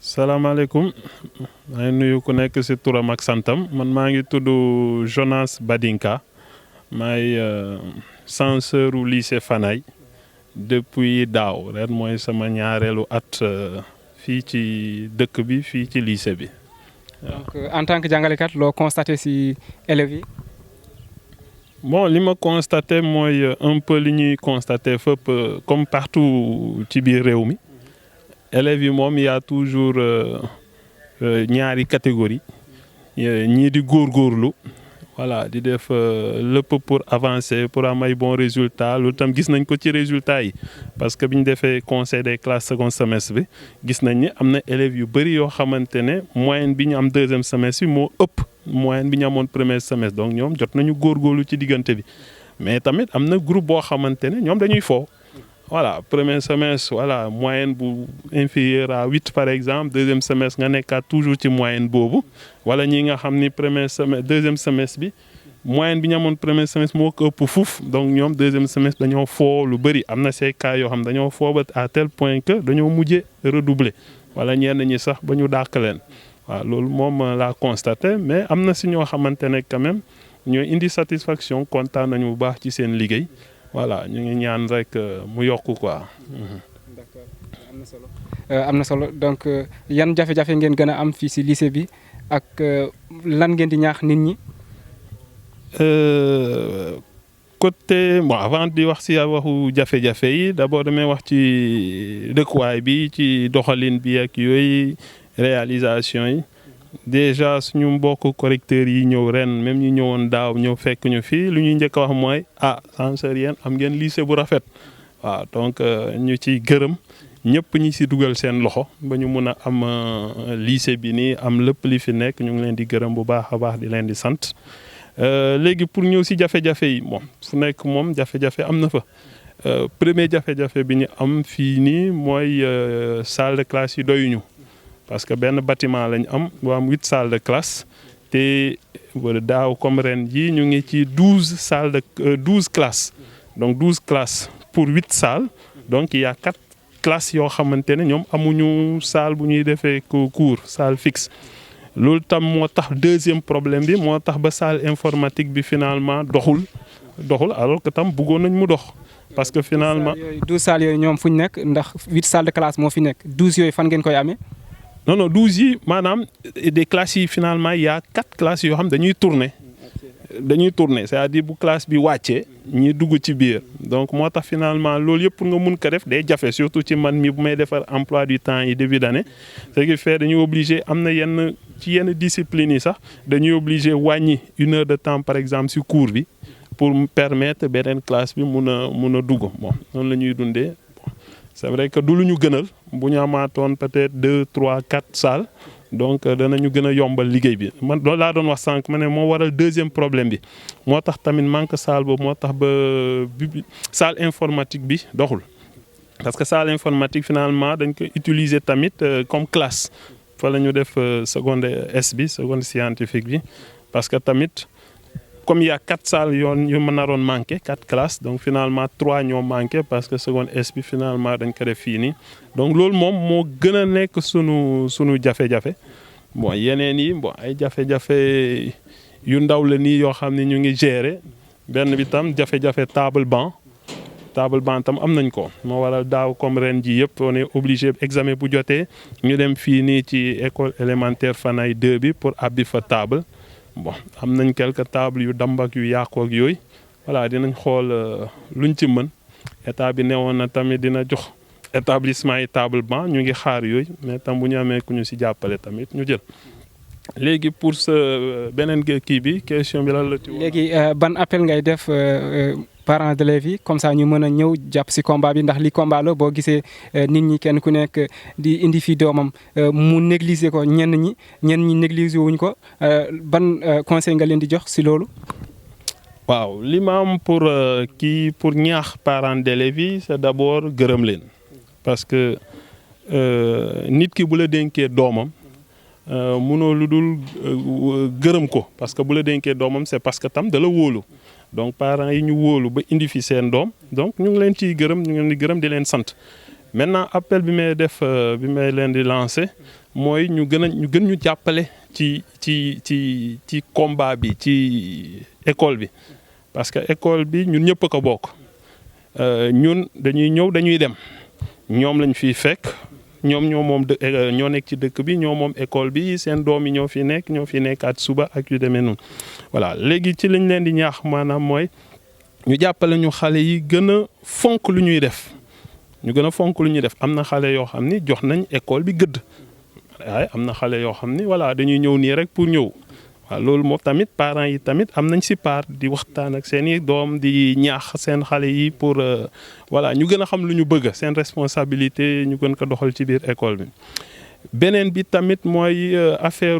salaamaaleykum maa ngi nuyu ku nekk ci turam ak santam man maa ngi tudd Jonas Badinka maay censeur u lycée Fanaye depuis daaw ren mooy sama ñaareelu at fii ci dëkk bi fii ci lycée bi. donc en tant que jàngalekat loo constaté ci élèves yi. bon li ma constaté mooy un peu li ñuy constaté fépp comme partout ci biir réew mi. élèves yi moom y a toujours ñaari catégorie ñii di góorgóorlu voilà di def lépp pour avancer pour am ay bons résultats loolu tam gis nañ ko ci résultats yi parce que bi ñu defee conseil des classes second semestre bi gis nañ ni am na élèves yu bëri yoo xamante ne moyenne bi ñu am deuxième semestre bi moo ëpp moyenne bi ñu amoon premier semestre donc ñoom jot nañu góorgóorlu ci diggante bi mais tamit am na groupe boo xamante ne ñoom dañuy fo. Voilà, premier semestre, voilà, moyenne inférieure à 8 par exemple, deuxième semestre, nga nekkaat toujours ci moyenne boobu wala ñi nga xam ni premier semestre deuxième semestre bi moyenne bi ñu amoon premier semestre moo ko ëpp fuuf donc ñoom deuxième semestre dañoo foo lu bëri am na ces cas yoo xam dañoo foo ba à tel point que dañoo mujjee redoubler wala ñenn ñi sax ba ñu dàq leen waaw loolu moom laa constaté mais am na si ñoo xamante ne quand même ñooy indi satisfaction kontaan nañu bu baax ci seen liggéey. Voilà ñu ngi ñaan rek mu yokk quoi. D'accord am na solo donc yan jafe-jafe ngeen gën a am fii ci lycée bi ak lan ngeen di ñaax nit ñi. Côté bon avant di wax ci waxu jafe-jafe yi d'abord damay wax ci dëkkuwaay bi ci doxalin bi ak yooyu réalisation yi. Déjà suñu mbokk correcteurs yi ñëw ren même ñu ñëwoon daaw ñëw fekk ñu fii lu ñuy njëkk a wax mooy censeur yéen am ngeen lycée bu rafet waaw donc ñu ciy gërëm ñëpp ñi ci dugal seen loxo ba ñu mun a am lycée bi nii am lépp li fi nekk ñu ngi leen di gërëm bu baax a baax di leen di sant léegi pour ñëw ci jafe-jafe yi moom fu nekk moom jafe-jafe am na fa premier jafe-jafe bi ñu am fii nii mooy salle de classe yi doyuñu. Parce que benn bâtiment lañ am bu am 8 salles de classe te daaw comme ren jii ñu ngi ci 12 classes donc 12 classes pour 8 salles donc il y a 4 classes yoo xamante ne ñoom amuñu salle bu ñuy defee cours salle fixe. loolu tam moo tax deuxième problème bi moo tax ba salle informatique bi finalement doxul alors que tam bëggoon nañ mu dox. parce que finalement 12 salles yooyu ñoom fu ñu nekk ndax 8 salles de classe moo fi nekk 12 yooyu fan ngeen koy amee. non 12 yi maanaam des classes yi finalement il y a 4 classes yoo xam dañuy tourner c'est-à-dire bu classe bi wàccee ñi dugg ci biir donc moo tax finalement loolu yëpp pour nga mun ko def day jafe surtout ci man mi bu may defar emploi du temps yi début d'année ce qui fait dañuy obligé am na yenn discipline yi sax dañuy obligé wàññi 1 heure de temps par exemple ci cours bi pour permettre beneen classe bi mun a dugg bon noonu la ñuy dundee. C'est vrai que du lu ñu gënal bu ñu amaatoon peut-être 2, 3, 4 salles donc danañu gën a yombal liggéey bi man loolu laa doon wax sànq ma ne moo waral deuxième problème bi moo tax tamit manque salle boobu moo tax ba salle informatique bi doxul. parce que salle informatique finalement dañ ko utiliser tamit comme classe fa la ñu def seconde S bi seconde scientifique bi parce que tamit. Comme il y a 4 salles yu ma naroon manqué 4 classes donc finalement 3 ñoo manqué parce que seconde S bi finalement dañ ko def fii nii donc loolu moom moo gën a nekk sunu jafe-jafe bon yeneen yi bon ay jafe-jafe yu ndaw la nii yoo xam ne ñu ngi gérer benn bi tam jafe-jafe table banc tam am nañ ko moo waral daaw comme ren ji yëpp on est obligé examen bu jotee ñu dem fii nii ci école élémentaire Fanaye 2 bi pour abbi fa table. Bon am nañ quelques tables yu dambak yu yàqu ak yooyu voilà dinañ xool luñ ci mën état bi newoon na tamit dina jox établissement yi table banc ñu ngi xaar yooyu mais tam bu ñu amee ku ñu ci jàppale tamit ñu jël. léegi pour sa beneen kii bi question bi lan la ci. léegi ban appel ngay def parents d'élèves yi comme ça ñu mën a ñëw jàpp ci combat bi ndax li combat la boo gisee nit ñi kenn ku nekk di indi fii doomam mu négliger ko ñenn ñi négliger wuñ ko ban conseil nga leen di jox ci loolu. waaw li ma am pour ñaax parents d'élèves yi c'est d'abord gërëm leen parce que nit ki bu la dénkee doomam. Munoo lu dul gërëm ko parce que bu la dénkee doomam c'est parce que tam da la wóolu donc parents yi ñu wóolu ba indi fi seen doom donc ñu ngi leen ciy gërëm ñu ngi leen di gërëm di leen sant maintenant appel bi may def bi may leen di lancer mooy ñu gën ñu jàppale ci combat bi ci école bi parce que école bi ñun ñëpp ko bokk ñun dañuy ñëw dañuy dem ñoom lañ fiy fekk ñoom ñoo nekk ci dëkk bi ñoo moom école bi seen doom yi ñoo fi nekkaat suba ak yu demee noonu voilà léegi ci lañ leen di ñaax maanaam mooy ñu jàppale ñu xale yi gën a fonk lu ñuy def am na xale yoo xam ni jox nañ école bi gëdd waaye am na xale yoo xam ni voilà dañuy ñëw nii rek pour ñëw waaw loolu moom tamit parents yi tamit am nañ si part di waxtaan ak seen i doom di ñaax seen xale yi pour voilà ñu gën a xam lu ñu bëgg seen responsabilité ñu gën ko doxal ci biir école bi. beneen bi tamit mooy affaire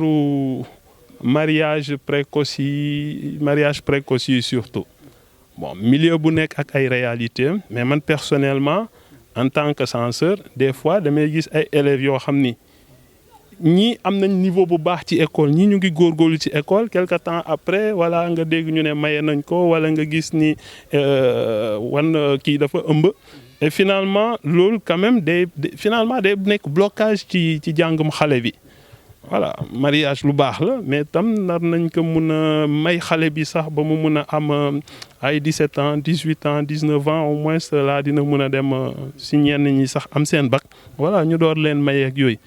mariage précoce yi surtout bon milieu bu nekk ak ay réalité mais man personnellement en tant que censeur des fois damay gis ay élèves yoo xam ni. ñii am nañ niveau bu baax ci école ñii ñu ngi góorgóorlu ci école quelque temps après voilà nga dégg ñu ne maye nañ ko wala nga gis ni kii dafa ëmb et finalement loolu quand même day nekk blocage ci jàngum xale bi voilà mariage lu baax la mais tam nar nañ ko mun a may xale bi sax ba mu mun a am ay 17 ans 18 ans 19 ans au moins cela dina mun a dem si ñenn ñi sax am seen bac voilà ñu door leen maye ak yooyu.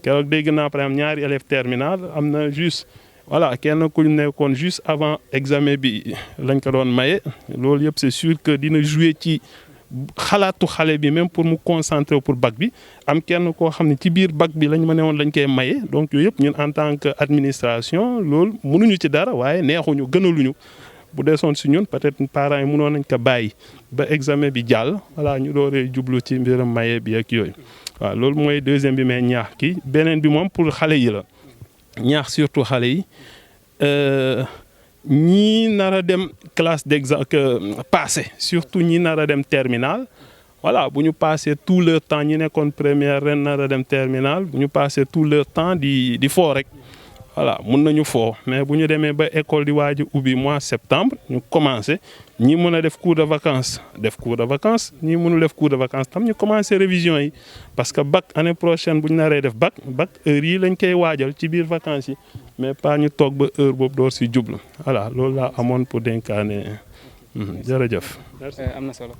keroog dégg naa par exemple ñaari élèves terminal am na juste voilà kenn ku nekkoon juste avant examen bi lañ ko doon maye loolu yëpp c'est sûr que dina jouer ci xalaatu xale bi même pour mu concentrer pour bac bi am kenn koo xam ne ci biir bac bi lañ ma ne woon lañ koy maye donc yooyu yëpp ñun en tant que administration loolu mënuñu ci dara waaye neexuñu gënaluñu bu desoon si ñun peut-être parents yi mënoon nañ ko bàyyi ba examen bi jàll voilà ñu dooree jublu ci mbiram maye bi ak yooyu. waaw loolu mooy deuxième bi may ñaax kii beneen bi moom pour xale yi la ñaax surtout xale yi ñii nar a dem classe d'examen passé surtout ñi nar a dem terminal voilà bu ñu passé tout leur temps ñi nekkoon première ren nar a dem terminal bu ñu passé tout leur temps di foo rek voilà mun nañu foo mais bu ñu demee ba école di waaj a ubbi mois septembre ñu commencé ñi mën a def cours de vacances ñi mënul def cours de vacances tam ñu commencé révision yi parce que bac année prochaine bu ñu naree def bac heure yi lañ koy waajal ci biir vacances yi mais pas ñu toog ba heure boobu door si jublu voilà loolu laa amoon pour dénkaane jërëjëf. am na solo.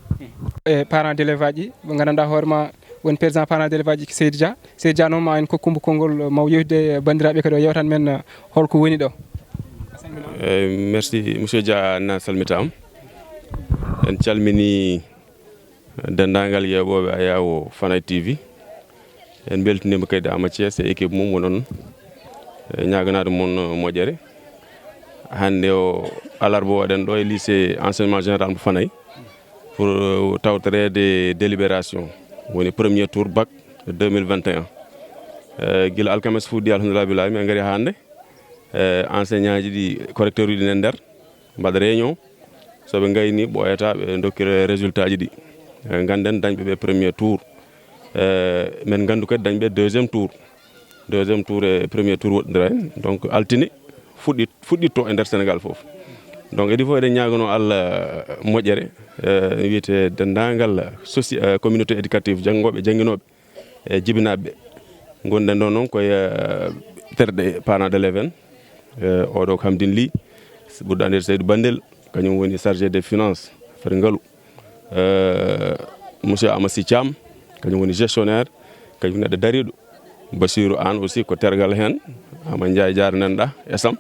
parents d'élèves ji ba nga nanda hoorema woni président parents d'élèves ji Seydou Dia noon ma en kokkumbo konngol maw yewtude banndiraaɓe kadi o yewtan men holko woni ɗo. merci monsieur Dia na salmitaam en calmini denndaangal yeeɓooɓe Ayawo Fanaye TV en beltiniima kadi Ama Thiés e équipe mum wonon ñaaganaade mon moƴƴere hannde o alarba waɗen ɗo e lycée enseignement général mo Fanaye pour tawtoreede délibération woni premier tour bac 2021 gila alkames fuɗɗi alhamdulillah billahi min ngari hannde enseignant ji ɗi correcteur uji nen nder mbaɗa réunion soɓe ngayni ɓooyata ɓe dokkira résultat ji ɗi ganden dañɓe ɓe premier tour min gandu kadi dañɓe deuxiéme tour e premier tour woɗɗodira hen donc altine fuɗɗitto e nder sénégal foof donc idi fof eɗen ñagono Allah moƴƴere wiyete dendagal communauté éducative jangguinoɓe e jibinaɓeɓe gonɗen ɗo noon koye terɗe parents d'élèves en oɗo ko Hamdine Ly ɓurɗo andirde Seydou Bandel kañum woni chargé des finances affaire ngaalu monsieur Amassi Thiam kañum woni gestionnaire kañum neɗɗo dariɗo Bassirou Anne aussi ko tergal hen Ama Ndiaye Diar nanɗa Essam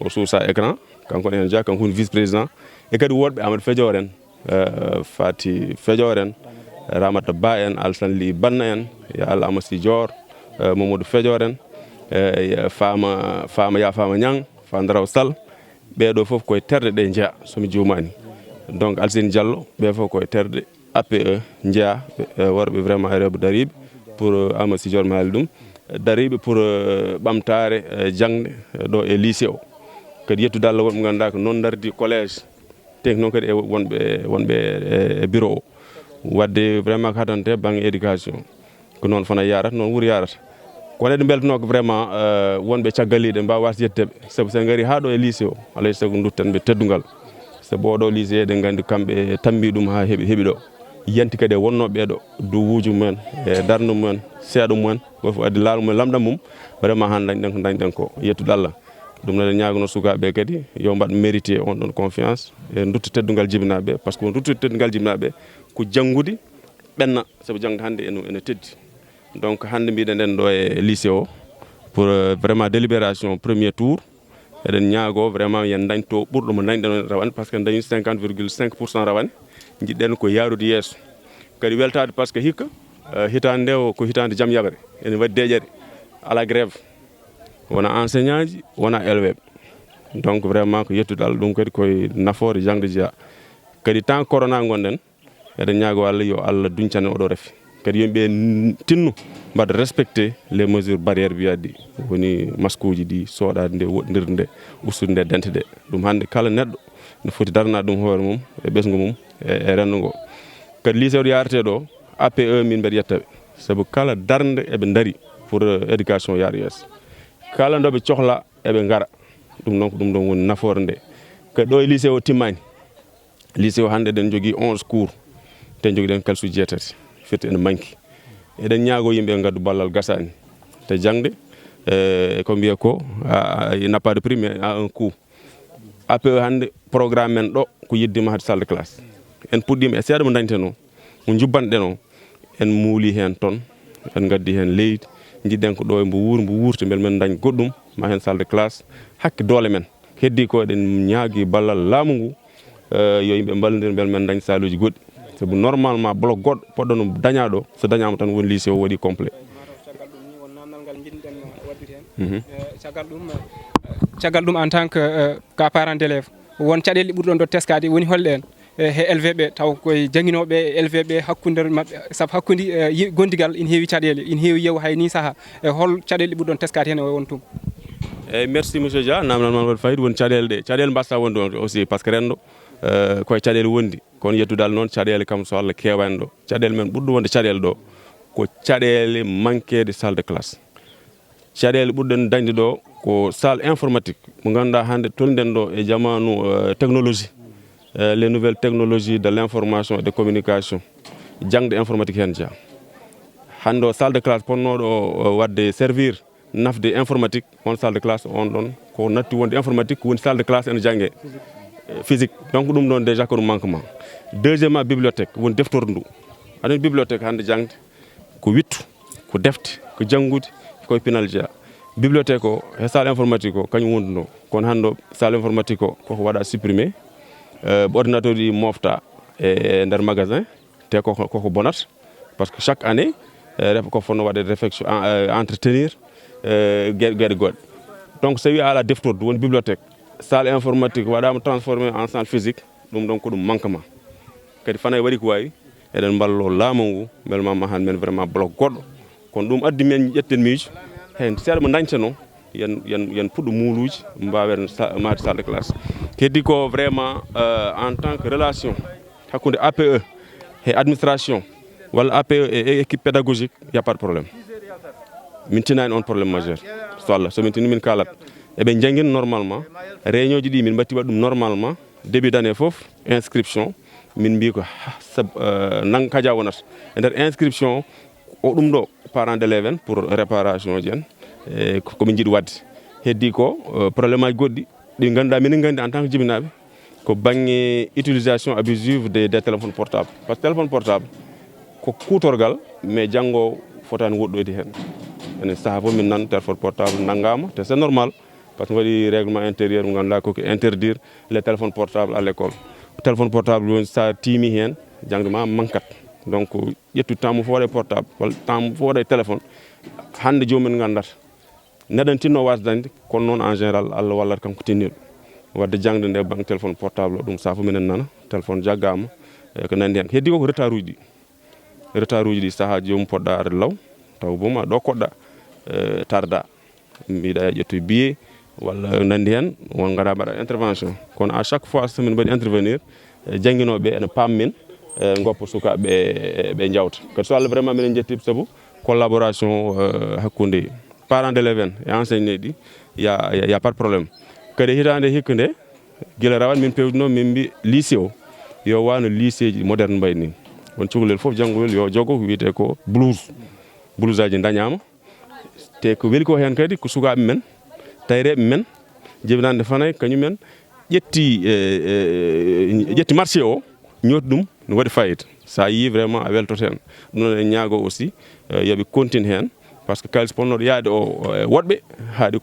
o suusa écran kanko en ja kanko woni vice président e kadi woɗɓe Amadou Fédior en Fati Fédior en Ramata Ba en Alassane Ly Banna en ya Allah Amassi Dior Mamadou Fédior en Fama Niang Fandaraw Sall ɓeɗo foof koye terɗe ɗe jeeya somi jumani donc Alsine Diallo ɓe foof koye terɗe APE jeeya worɓe vraiment rewɓe dariɓe pour Amassi Dior maali ɗum dariɓe pour ɓamtare jangde ɗo e lycée o kadi yettude Allah wonɓe ganduɗa ko noon dardi collége teng noon kadi e wonɓe e bureau o wadde vraiment ko hadante banggue éducation ko noon Fanaye yarata noon wuuro yarata kono eɗen beltano ko vraiment wonɓe caggalliɗe mbawa wasde yetteɓe saabu sen gaari ha ɗo e lycée o alay saago duttanɓe teddugal saabu oɗo lycée eɗen gandi kamɓe tambi ɗum ha heeɓi ɗo yanti kadi wonno ɓeeɗo duwuuji mumen e darnde mumen seeɗa mumen wof addi laamu mumen lamɗam mum vraiment han dañɗen ko dañɗen ko yettude Allah ɗum noon ñaagono sukaaɓe kadi yo mbaɗ mérité on ɗon confiance e dutto teddungal jibinaaɓe par ce que dutto teddungal jibinaaɓe ko janngude ɓenna sabu jangde hannde ene teddi donc hannde mbiɗen ɗen ɗo e lycée o pour vraiment délibération premier tour eɗen ñaago vraiment yen dañto ɓurɗo mo dañɗen rawane par ce que dañi 50,5% rawane jiɗɗen ko yaarude yeeso kadi weltade par ce que hikka hitande nde o ko hitande jaam yaɓere ene waɗi deƴere ala grève wona enseignant ji wona élève donc vraiment ko yettude Allah ɗum kadi koye nafoore jangde jeeya kadi temps corona gonɗen eɗen ñaago Allah yo Allah duñcanen oɗo refi kadi yimɓe tinnu mbaɗa respecté les mesures barrières mbiyaɗi woni masque uji ɗi soɗade nde woɗɗodirde nde ustude nde dente ɗe ɗum hannde kala neɗɗo ne foti darnade ɗum hoore mum e ɓesgu mum e renndo ngo kadi lycée oɗo yarate ɗo APE min mbeɗa yettaɓe sabu kala darde eɓe daari pour éducation yaara yeeso kala ndoɓe cohla eɓe ngara ɗum noon ko ɗum ɗon woni nafoore nde kadi ɗo e lycée o timmani lycée o hannde eɗen jogui 11 cours te jogui ɗen kalsuji 7 firti ene manki eɗen ñaago yimɓe gaddu ballal gasani te jangde ko mbiya ko n'a pas de prix mais à un coût APE hannde programme men ɗo ko yiddima hade salle de classe en puɗɗima e seeɗa mo dañten o mo jubbanɗen o en muuli hen toon en gaddi hen leydi jiɗɗen ko ɗo e mbo wuurte beele men dañ goɗɗum ma hen salle de classe hakke doole men heddi ko eɗen ñaagui ballal laamu ngu yo yimɓe ballodir beele men dañ salle uji goɗɗi sabu normalement bloc goɗɗo poɗɗo no daña ɗo so dañama tan woni lycée o waɗi complet caggal ɗum en tant que ka parent d'élève won caɗele ɓurɗon ɗo teskade woni holɗe en he LVB taw koye jangguinoɓe LVB hakkude mabɓe saabu hakkude gondigal ina heewi caɗele ina heewi yeewu hay ni saaha hol caɗele ɓurɗon teskade hen won tum eyyi merci monsieur Dia namdal man waɗi fayida woni caɗele ɗe caɗele mbasta wonde on aussi par ce que rendo koye caɗele wondi kono yettudal noon caɗele kam so Allah kewani ɗo caɗele men ɓurɗo wonde caɗele ɗo ko caɗele manquede salle de classe caɗele ɓurɗen dañde ɗo ko salle informatique mo ganduɗa hande tolden ɗo e jamanu technologie les nouvelles technologies de l'information et de communication jangde informatique hen jeeya hande o salle de classe ponnoɗo wadde servir nafde informatique on salle de classe on ɗon ko natti wonde informatique ko woni salle de classe ene jangge physique donc ɗum ɗon déjà ko ɗum manquement deuxièmement bibliothèque woni deftordu ndu aɗa bibliothèque hande jangde ko wittu ko defte ko janggude koye pinal jeeya bibliothèque o e salle informatique o kañum wonduno kono hande o salle informatique o koko waɗa supprimé ordinateur ɗi mofta e nder magasin te koko bonat par ce que chaque année refa ko fonno waɗe réflexion entretenir gueɗe goɗɗe donc so wi ala deftordu woni bibliothèque salle informatique waɗama transformé en salle physique ɗum ɗon ko ɗum manquement kadi fana waɗi ko wawi eɗen ballo laamu ngu beele ma han men vraiment bloc goɗɗo kono ɗum addi men ƴetten miijo hen seeɗa mo dañten o yen puɗɗo muuluji mbawen made salle de classe heddi ko vraiment en tant que relation hakkude APE et administration walla APE et équipe pédagogique y a pas de problème min tinani on probléme majeur so Allah somin tini min kalat eɓe jangguin normalement réunion ji ɗi min batti waɗ ɗum normalement début d' année foof inscription min mbi ko nang kadia wonata e nder inscription o ɗum ɗo parent d' élève en pour réparation ji en komin jiiɗi wadde heddi ko probléme aji goɗɗi ɗi ganduɗa minen gandi en tant que jibinaɓe ko banggue utilisation abusive des téléphones portables par ce que téléphone portable ko kutorgal mais janggo fotani woɗɗoyde hen ene saaha fof min nan téléphone portable naggama te c'est normal par ce que waɗi règlement intérieur mo ganduɗa koko interdire les téléphones portables à l'école téléphone portable woni sa tiimi hen jangde ma mankat donc ƴettu temps mo fo waɗe portable walla temps mo fo waɗe téléphone hande jomumen gandata neɗen tinno wasde dañde kono noon en général Allah wallata kanko tinniɗo wadde jangde nde banggue téléphone portable o ɗum saaha fof minen nana téléphone jaggama ko nandi hen heddi ko ko retard uji ɗi saaha jomum poɗɗa arde law taw boom ɗo koɗɗa tarda mbiɗa ƴettoy billet walla nandi hen won gaɗa mbaɗa intervention kono à chaque fois somin mbaɗi intervenir jangguinoɓe ene pammin goppa sukaɓe ɓe jawta kadi so Allah vraiment minen jetti saabu collaboration hakkude parents d'élèves en e enseignant ɗi y a pas de problème kadi hitande hikka nde guila rawane min pewdino min mbi lycée o yo wano lycée ji moderne mbayni won cukalel fof janggoyel yo jogo ko wiyete ko blouse aji dañama te ko weli ko hen kadi ko sukaɓe men tayreɓe men jibinande fanay kañum men ƴetti marché o ñooti ɗum no waɗi fayida sa yi vraiment a weltoto hen ɗum noon en ñaago aussi yooɓe continue hen par ce que kalis ponnoɗo yaade o woɗɓe haaɗi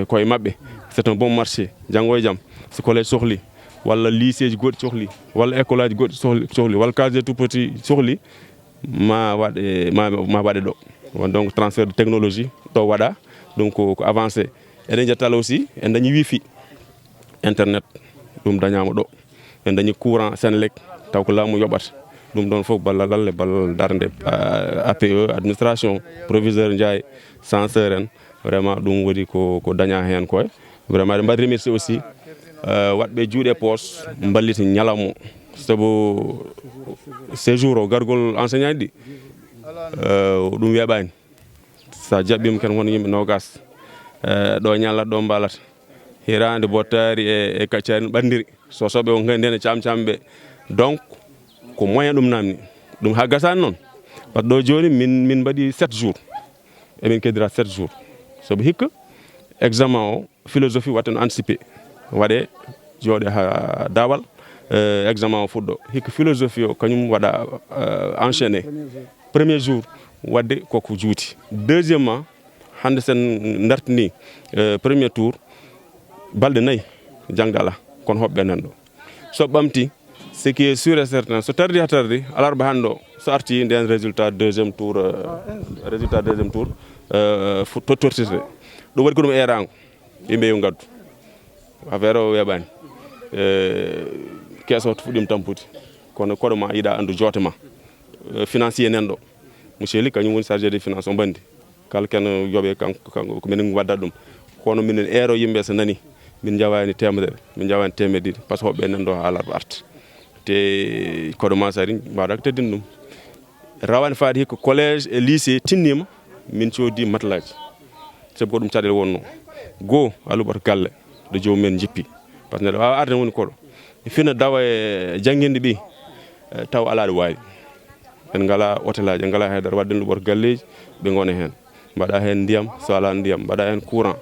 koye mabɓe c'est un bon marché janggo e jaam so collège sohli walla lycée ji goɗɗi sohli walla école aji goɗɗi sohli walla case des tout petit sohli ma waɗe ɗo won donc transfert de technologie ɗo waɗa ɗum ko avancé eɗen jettala aussi en dañi wifi internet ɗum dañama ɗo en dañi courant Senelec taw ko laamu yoɓata ɗum ɗon fof ballal Allah ballal darde APE administration proviseur Ndiaye censeur en vraiment ɗum waɗi ko daña hen koye vraiment eɗen mbaɗi remercier aussi waɗɓe juuɗe poche ballita ñalawma sabu séjour o gargol enseignant ɗi ɗum weeɓani sa jaɓɓima ken won yimɓe nogas ɗo ñallat ɗo mbalata hirande bottari e kaccari no ɓandiri so soɓe o gandi hen e camɓe donc ko moyen ɗum namni ɗum ha gasani noon par ce que ɗo joni min mbaɗi 7 jours emin keddira 7 jours saabu hikka examen o philosophie watten anticipé waɗe jooɗe ha dawal examen o fuɗɗo hikka philosophie o kañum waɗa enchaîné premier jour wadde koko juuti deuxièmement hande sen dartini premier tour balɗe 4 jangde ala kono hoɓɓe nan ɗo so ɓamti ce qui est sûr et certain so tardi ha tardi alarba hande o so arti nden résultat deuxième tour tortirte ɗum waɗi ko ɗum erago yimɓe yo gaddu affaire o weeɓani keeso to fuɗɗima tampude kono koɗo ma yiiɗa andu joote ma financier nen ɗo monsieur Ly kañum woni chargé des finances o bandi kala ken yoɓe kanko ko minen waddat ɗum kono minen eero yimɓe so nani min jawani temedere min jawani temedde ɗiɗi par ce que hoɓɓe nan ɗo ha alarba arta te koɗo ma sari mbaɗa ko teddin ɗum rawani faade hikka collège et lycée tinnima min coodi matelaji sabu ko ɗum caɗele wonno goho aluɓata galle ɗo jomumen jippi par ce que neɗɗo wawa arde woni koɗo fina dawa e jangguinde ɓi taw ala ɗo wawi en ngala hôtel aji en ngala haydara wadde luɓoto galleji ɓe gona hen mbaɗa hen ndiyam so ala ndiyam mbaɗa hen courant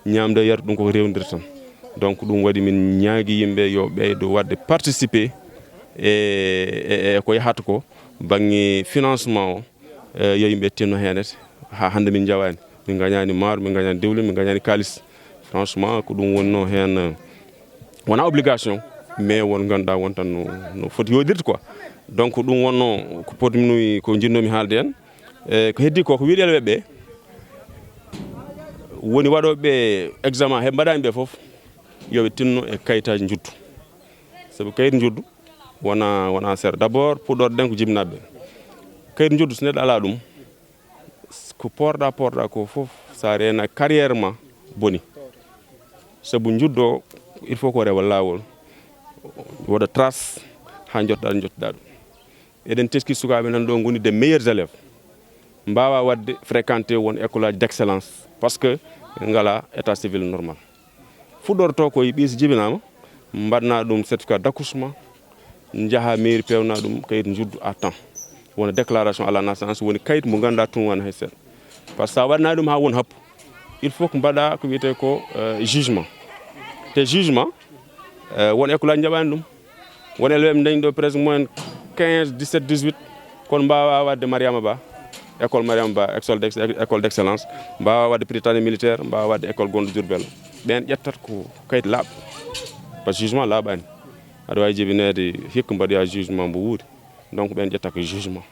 ñamde yarde ɗum koko rewdiri tan donc ɗum waɗi min ñaagui yimɓe yo ɓeydo wadde participer e ko yahata ko banggue financement o yo yimɓe tinno henete ha hande min jawani min gañani maaro min gañani dewlin min gañani kalis franchement ko ɗum wonno hen wona obligation mais won ganduɗa won tan no foti yodirde quoi donc ɗum wonno ko potminomi ko jinnomi haalde hen ko heddi ko wiɗelɓe ɓe woni waɗoɓe examen he mbaɗani ɓe foof yoɓe tinno e kayitaji juddu saabu kayit juddu wona seeɗa d' abord puɗɗorɗen ko jibinaɓeɓe kayit juddu so neɗɗo ala ɗum ko porɗa ko foof sa reena carrière ma boni saabu juddu o il faut ko rewa lawol waɗa trace ha jottoɗa ɗo jottoɗa ɗum eɗen teski sukaɓe nan ɗo goni des meilleurs élèves mbawa wadde fréquenté won école aji d' excellence par ce que ngala état civil normal fuɗɗorto ko ɓi so jibinama mbaɗna ɗum certificat d' accouchement jaaha mairie pewna ɗum kayit juddu à temps wona déclaration à la naissance woni kayit mo ganduɗa tun wona hay seeɗa par ce que sa waɗna ɗum ha won happu il faut ko mbaɗa ko wiyete ko jugement te jugement won école aji jaɓani ɗum won élève dañi ɗo presque moyenne 15 17 18 kono mbawa wadde Mariama Ba école Mariama Ba école d' excellence mbawa wadde Prytanée militaire mbawa wadde école gonɗo Diourbel ɓen ƴettata ko kayit laaɓa par ce que jugement laaɓani aɗa wawi jibinede hikka mbaɗoya jugement mbo wuuri donc ɓen ƴetta ko jugement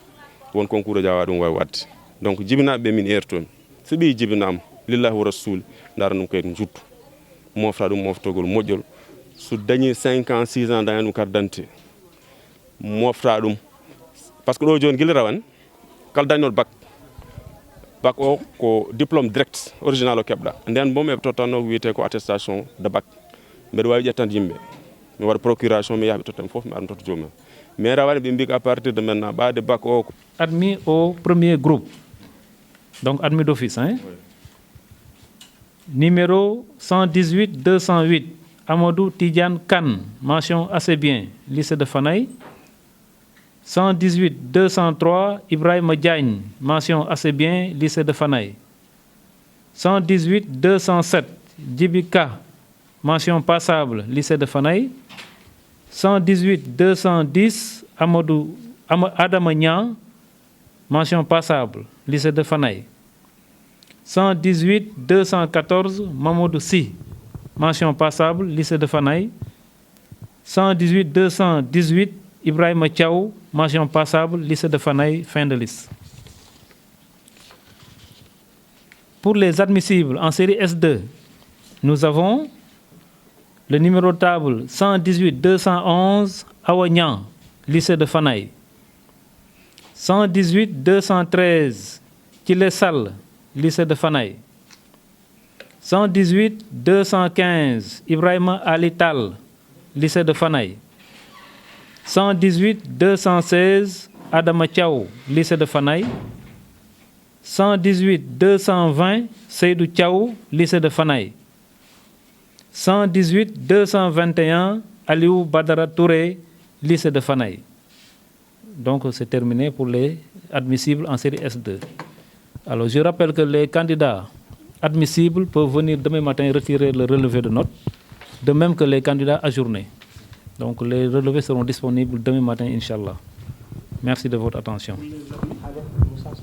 won concours aji awa ɗum wawi wadde donc jibinaɓe ɓe min ertomi so ɓi jibinama lillahi wa rasuli dara ɗum kayit juddu mofta ɗum moftogol moƴƴol so dañi 5 ans 6 ans daña ɗum carte d' identité mofta ɗum par ce que ɗo joni guila rawane kala dañnoɗo bac o ko diplôme direct original o keɓɗa nden bom eɓe tottanno ko wiyete ko attestation de bac mbeɗa wawi ƴettande yimɓe mi waɗa procuration mi yaha ɓe tottami foof mi ara mi totta jomum mais rawane ɓe mbi à partir de maintenant ɓaade bac o admis au premier groupe donc admis d'office hein oui. Numéro 118 208 Amadou Tidiane Kane mention assez bien lycée de Fanaye 118 203 Ibrahima Diagne, mention assez bien, lycée de Fanaye. 118 207 Djibika, mention passable, lycée de Fanaye. 118 210 Adama Niang, mention passable, lycée de Fanaye. 118 214 Mamadou Sy, mention passable, lycée de Fanaye. 118 218 Ibrahima Thiaw, mention passable, lycée de Fanaye, fin de liste. Pour les admissibles en série S2, nous avons le numéro de table 118 211 Awa Niang, lycée de Fanaye. 118 213 Thilé Sall, lycée de Fanaye. 118 215 Ibrahima Ali Tall, lycée de Fanaye. 118 216 Adama Thiaw, lycée de Fanaye. 118 220 Seydou Thiaw, lycée de Fanaye. 118 221 Aliou Badara Touré, lycée de Fanaye. Donc c'est terminé pour les admissibles en série S2. Alors je rappelle que les candidats admissibles peuvent venir demain matin retirer le relevé de notes, de même que les candidats ajournés. Donc les relevés seront disponibles demain matin, Inch'Allah. Merci de votre attention.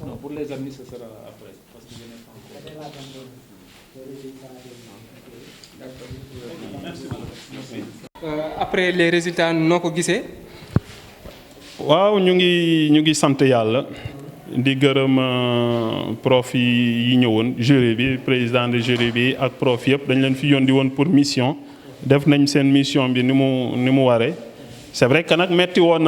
Non, pour les admis, ce sera après. Parce que je n'ai pas encore. Après les résultats noo ko gisee. waaw ñu ngi sant yàlla di gërëm prof yi ñëwoon jury bi président de jury bi ak prof yëpp dañ leen fi yónni woon pour mission def nañ seen mission bi ni mu waree. C'est vrai que nag metti woon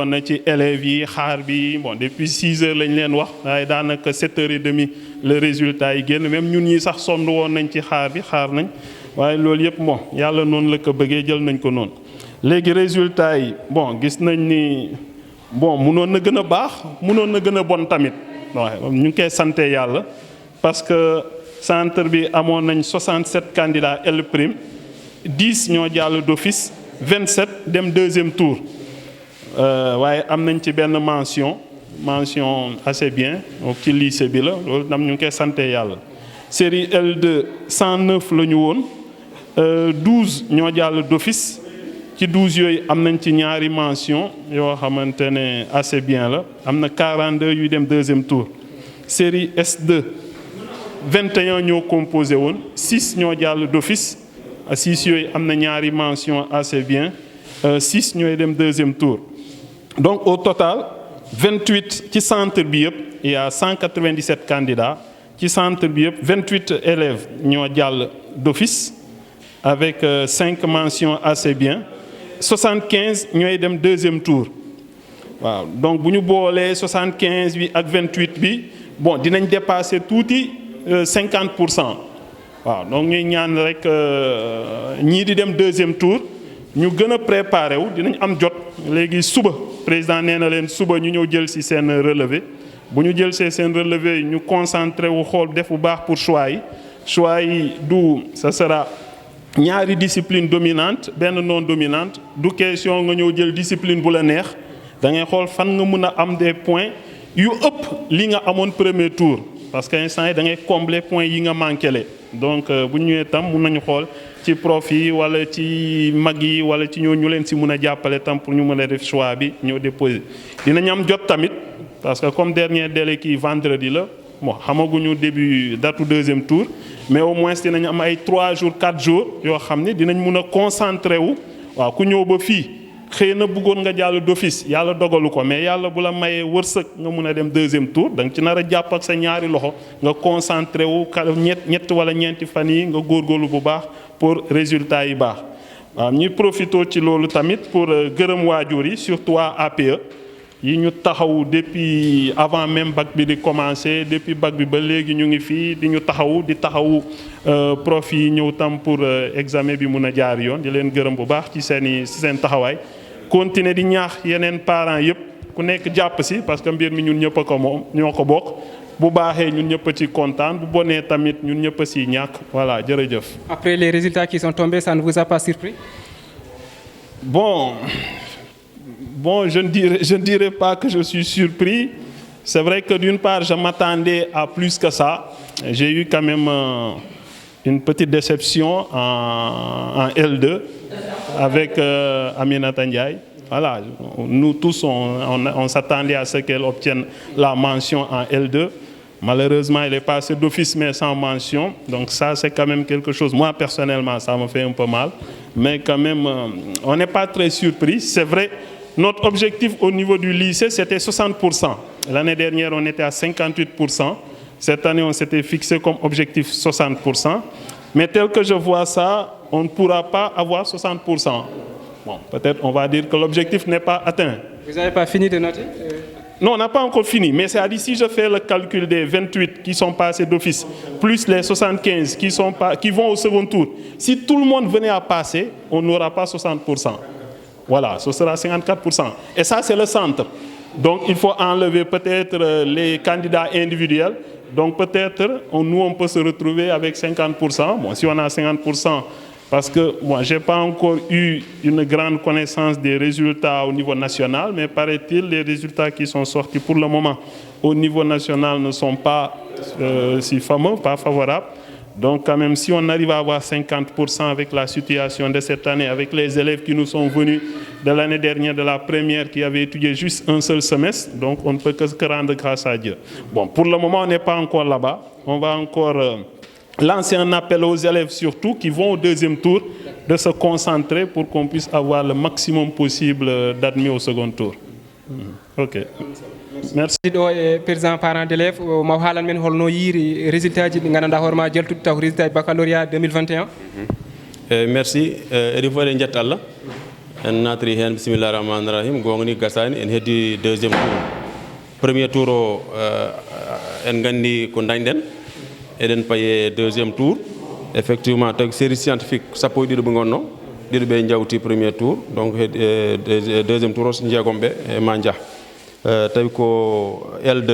na ci élèves yi xaar bi bon depuis 6 heures lañ leen wax waaye daanaka 7h30 le résultat yi génn même ñun ñi sax sonn woon nañ ci xaar nañ waaye loolu yëpp bon yàlla noonu la ko bëggee jël nañ ko noonu. léegi résultat yi bon gis nañ ni bon mënoon na gën a baax mënoon na gën a bon tamit waaw ñu ngi koy sante yàlla parce que centre bi amoon nañ 67 candidats L prime 10 ñoo jàll d'office 27 dem deuxième tour waaye am nañ ci benn mention assez bien donc ci lycée bi la loolu tam ñu ngi koy sante yàlla. série L2 109 la ñu woon 12 ñoo jàll d'office ci 12 yooyu am nañ ci ñaari mention yoo xamante ne assez bien la am na 42 yuy dem deuxième tour. série S2 21 ñoo composé woon 6 ñoo jàll d'office 6 yooyu am na ñaari mention assez bien 6 ñooy dem deuxième tour. donc au total 28 ci centre bi yëpp il y a 197 candidats ci centre bi yëpp 28 élèves ñoo jàll d'office avec 5 mentions assez bien 75 ñooy dem deuxième tour. waaw donc bu ñu boolee 75 bi ak 28 bi bon dinañ dépasser tuuti 50%. waaw donc ñuy ñaan rek ñii di dem deuxième tour ñu gën a préparé wu dinañ am jot léegi suba président nee na leen suba ñu ñëw jël ci seen relevé bu ñu jël see seen relevé ñu concentré wu xool def bu baax pour choix yi du ça sera ñaari discipline dominante benn non dominante du question nga ñëw jël discipline bu la neex da ngay xool fan nga mën a am des points yu ëpp li nga amoon premier tour parce que instant yi da ngay combler points yi nga manqué le donc bu ñu ñëwee tam mun nañu xool ci prof yi wala ci mag yi wala ci ñu leen si mun a jàppale tam pour ñu mën a def choix bi ñëw déposer. dinañ am jot tamit parce que comme dernier délai kii vendredi la bon xamaguñu début datu deuxième tour mais au moins dinañ am ay 3 jours 4 jours yoo xam ne dinañ mun a concentré wu waaw ku ñëw ba fii xëy na bëggoon nga jàll d'office yàlla dogalu ko mais yàlla bu la mayee wërsëg nga mun a dem deuxième tour da nga ci nar a jàpp ak sa ñaari loxo nga concentré wu ñett wala ñeenti fan yi nga góorgóorlu bu baax pour résultat yi baax. waaw ñuy profité ci loolu tamit pour gërëm waajur yi surtout waa APE yi ñu taxaw depuis avant même bac bi di commencer depuis bac bi ba léegi ñu ngi fii di ñu taxawu prof yi ñëw tam pour examen bi mun a jaar yoon di leen gërëm bu baax ci seen taxawaay. continuer di ñaax yeneen parents yëpp ku nekk jàpp si parce que mbir mi ñun ñëpp a ko moom ñoo ko bokk bu baaxee ñun ñëpp a ci kontaan bu bonee tamit ñun ñëpp a si ñàkk voilà jërëjëf. Après les résultats qui sont tombés, ça ne vous a pas surpris? Bon Bon, je ne dirais pas que je suis surpris. C'est vrai que d'une part, je m'attendais à plus que ça. J'ai eu quand même une petite déception en L2 avec Aminata Ndiaye. Voilà, nous tous, on s'attendait à ce qu'elle obtienne la mention en L2. Malheureusement, elle est passée d'office, mais sans mention. Donc ça, c'est quand même quelque chose. Moi, personnellement, ça me fait un peu mal. Mais quand même, on n'est pas très surpris. C'est vrai, notre objectif au niveau du lycée, c'était 60%. L'année dernière, on était à 58%. Cette année, on s'était fixé comme objectif 60%. Mais tel que je vois ça, on ne pourra pas avoir 60%. Bon, peut-être on va dire que l'objectif n'est pas atteint. Vous n'avez pas fini de noter? Non, on n'a pas encore fini. Mais c'est-à-dire, si je fais le calcul des 28 qui sont passés d'office, plus les 75 qui vont au second tour, si tout le monde venait à passer, on n'aura pas 60%. Voilà, ce sera 54%. Et ça, c'est le centre. Donc, il faut enlever peut-être les candidats individuels. Donc, peut-être, nous, on peut se retrouver avec 50%. Bon, si on a 50%, parce que moi, je n'ai pas encore eu une grande connaissance des résultats au niveau national, mais paraît-il, les résultats qui sont sortis pour le moment au niveau national ne sont pas si fameux, pas favorables. Donc, quand même, si on arrive à avoir 50% avec la situation de cette année, avec les élèves qui nous sont venus de l'année dernière, de la première, qui avaient étudié juste un seul semestre, donc on ne peut que rendre grâce à Dieu. Bon, pour le moment, on n'est pas encore là-bas. On va encore lancer un appel aux élèves surtout qui vont au deuxième tour de se concentrer pour qu'on puisse avoir le maximum possible d'admis au second tour. Ok. Merci. Président parent d'élèves, ma haalan men holno yiri résultat ji gandanɗa hoorema jaltude taw résultat baccalauréat 2021. Merci. Edi fof eɗen jetta Allah en natri hen bisimillahi rahmani rahim gongni gasani en heddi deuxiéme tour. Premier tour o en gandi ko dañɗen eɗen paye deuxiéme tour. Effectivement tagi série scientifique sappo e ɗiɗo ɓe gonno ɗiɗo ɓe jawti premier tour donc deuxiéme tour o jeegom ɓe e ma jah tawi ko L2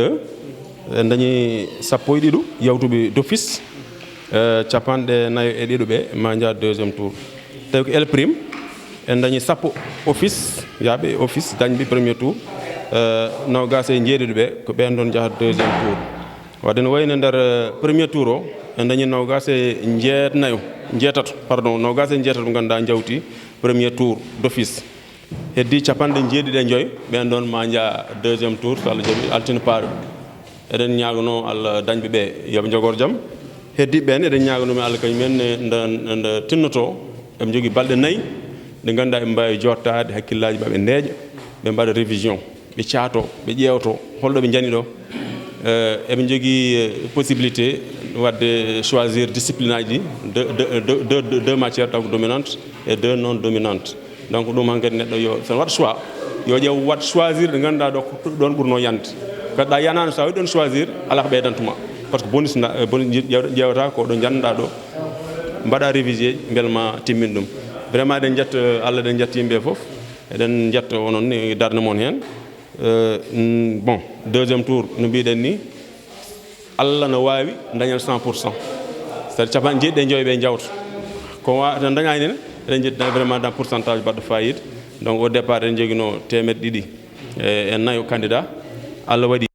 en dañi sappo e ɗiɗo yawtuɓe d'office capanɗe nayo e ɗiɗo ɓe ma jah deuxiéme tour. Tawi ko L prime en dañi sappo office yaaɓe office dañɓe premier tour nogas e jeeɗiɗo ɓe ko ɓen ɗon jahat deuxiéme tour. wadde no wayno nder premier tour o en dañi nogas e jeetato nogas e jeetato ɓe ganduɗa jawti premier tour d'office. Heddi capanɗe jeeɗiɗi e joyi ɓen ɗon ma jaa deuxiéme tour so Allah jaaɓi altina paaro. Eɗen ñagono Allah dañɓe ɓe yooɓe jogor jaam. Heddi ɓen eɗen ñagonomi Allah kañumen nde tinnoto eɓe jogui balɗe 4 ɗe ganduɗa ɓe mbawi jottade hakkillaji maɓe ndeeƴa ɓe mbaɗa révision ɓe caato ɓe ƴewto holɗo ɓe jani ɗo. Eɓe jogui possibilité wadde choisir discipline aji deux matières taw dominante et 2 non dominante. Donc ɗum hankkadi neɗɗo yo sono waɗa choix yo ƴeew wat choisir ɗe ganduɗa ɗo ɗon ɓurno yande kadɗa yanano sa waɗi ɗon choisir ala ko ɓeydantuma par ce que bonus ƴewata ko ɗo jannoɗa ɗo mbaɗa révisé beelma timmin ɗum. Vraiment eɗen jetta Allah eɗen jetta yimɓe foof eɗen jetta onon ni darde moon hen. Bon deuxiéme tour no mbiɗen ni Allah no wawi dañan 100%, c'est-à-dire capanɗe jeeɗiɗi e joyi ɓe jawta ko wawata dañani ne eɗen jettita vraiment dans pourcentage baɗɗo fayida. Donc au départ eɗen joguino 200 e 4 candidat Allah waɗi